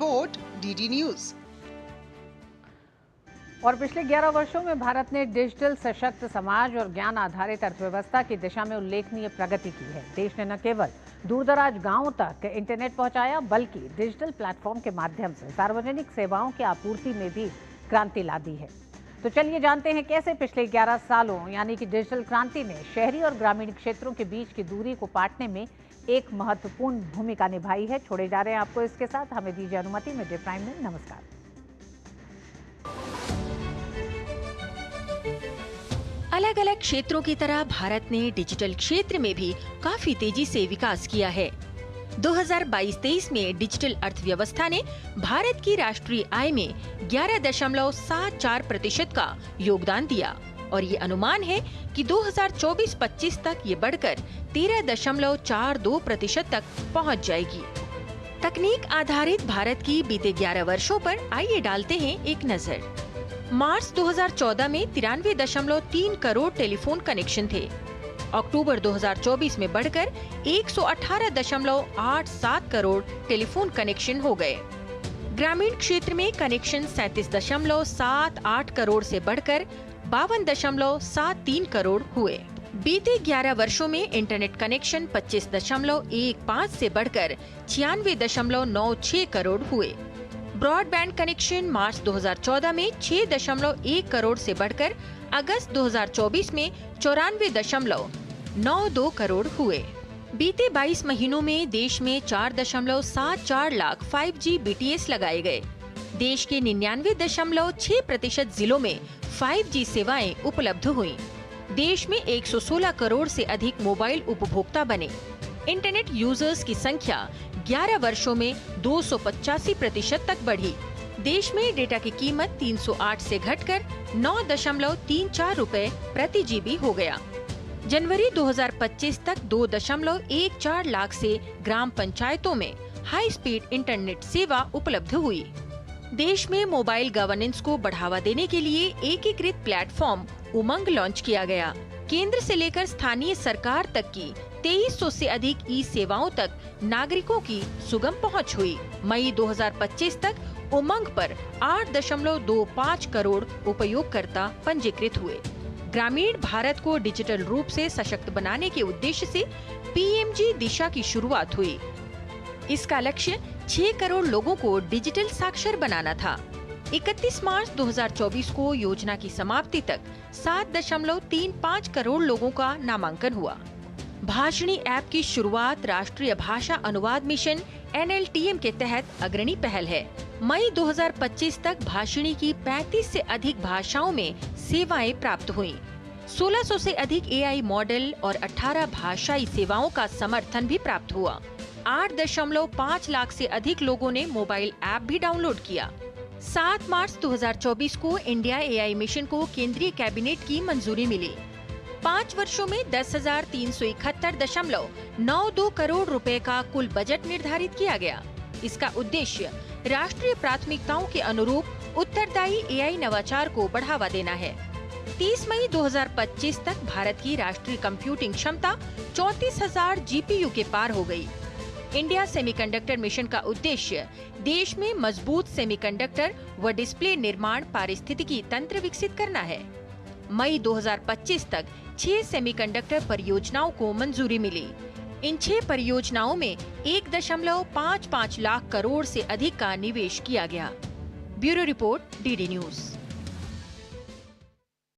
Report, DD news. और पिछले 11 वर्षों में भारत ने डिजिटल सशक्त समाज और ज्ञान आधारित अर्थव्यवस्था की दिशा में उल्लेखनीय प्रगति की है। देश ने न केवल दूरदराज गांवों तक इंटरनेट पहुंचाया, बल्कि डिजिटल प्लेटफॉर्म के माध्यम से सार्वजनिक सेवाओं की आपूर्ति में भी क्रांति ला दी है। तो चलिए जानते हैं कैसे पिछले 11 सालों यानी कि डिजिटल क्रांति ने शहरी और ग्रामीण क्षेत्रों के बीच की दूरी को पाटने में एक महत्वपूर्ण भूमिका निभाई है। छोड़े जा रहे हैं आपको इसके साथ, हमें दीजिए अनुमति। मिड डे प्राइम में नमस्कार। अलग अलग क्षेत्रों की तरह भारत ने डिजिटल क्षेत्र में भी काफी तेजी से विकास किया है। 2022-23 में डिजिटल अर्थव्यवस्था ने भारत की राष्ट्रीय आय में 11.74% का योगदान दिया और ये अनुमान है कि 2024-25 तक ये बढ़कर 13.42% तक पहुंच जाएगी। तकनीक आधारित भारत की बीते 11 वर्षों पर आइए डालते हैं एक नजर। मार्च 2014 में 93.3 करोड़ टेलीफोन कनेक्शन थे। अक्टूबर 2024 में बढ़कर 118.87 करोड़ टेलीफोन कनेक्शन हो गए। ग्रामीण क्षेत्र में कनेक्शन 37.78 करोड़ से बढ़कर 52.73 करोड़ हुए। बीते 11 वर्षों में इंटरनेट कनेक्शन 25.15 से बढ़कर 96.96 करोड़ हुए। ब्रॉडबैंड कनेक्शन मार्च 2014 में 6.1 करोड़ से बढ़कर अगस्त 2024 में 94.92 करोड़ हुए। बीते 22 महीनों में देश में 4.74 लाख 5G BTS लगाए गए। देश के 99.6% जिलों में 5G सेवाएं उपलब्ध हुई। देश में 116 करोड़ से अधिक मोबाइल उपभोक्ता बने। इंटरनेट यूजर्स की संख्या 11 वर्षों में 285% तक बढ़ी। देश में डेटा की कीमत 308 से घटकर 9.34 रुपए प्रति जीबी हो गया। जनवरी 2025 तक 2.14 लाख से ग्राम पंचायतों में हाई स्पीड इंटरनेट सेवा उपलब्ध हुई। देश में मोबाइल गवर्नेंस को बढ़ावा देने के लिए एकीकृत प्लेटफॉर्म उमंग लॉन्च किया गया। केंद्र से लेकर स्थानीय सरकार तक की 2300 से अधिक ई सेवाओं तक नागरिकों की सुगम पहुंच हुई। मई 2025 तक उमंग पर 8.25 करोड़ उपयोगकर्ता पंजीकृत हुए। ग्रामीण भारत को डिजिटल रूप से सशक्त बनाने के उद्देश्य से पीएमजी दिशा की शुरुआत हुई। इसका लक्ष्य 6 करोड़ लोगों को डिजिटल साक्षर बनाना था। 31 मार्च 2024 को योजना की समाप्ति तक 7.35 करोड़ लोगों का नामांकन हुआ। भाषिणी ऐप की शुरुआत राष्ट्रीय भाषा अनुवाद मिशन NLTM के तहत अग्रणी पहल है। मई 2025 तक भाषिणी की 35 से अधिक भाषाओं में सेवाएं प्राप्त हुईं। 1600 से अधिक AI मॉडल और 18 भाषाई सेवाओं का समर्थन भी प्राप्त हुआ। 8.5 लाख से अधिक लोगों ने मोबाइल ऐप भी डाउनलोड किया। 7 मार्च 2024 को इंडिया AI मिशन को केंद्रीय कैबिनेट की मंजूरी मिली। 5 वर्षों में 10,371.92 करोड़ रुपए का कुल बजट निर्धारित किया गया। इसका उद्देश्य राष्ट्रीय प्राथमिकताओं के अनुरूप उत्तरदायी AI नवाचार को बढ़ावा देना है। 30 मई 2025 तक भारत की राष्ट्रीय कंप्यूटिंग क्षमता 34,000 GPU के पार हो गई। इंडिया सेमीकंडक्टर मिशन का उद्देश्य देश में मजबूत सेमीकंडक्टर व डिस्प्ले निर्माण पारिस्थितिकी तंत्र विकसित करना है। मई 2025 तक 6 सेमीकंडक्टर परियोजनाओं को मंजूरी मिली। इन 6 परियोजनाओं में 1.55 लाख करोड़ से अधिक का निवेश किया गया। Bureau report, DD news.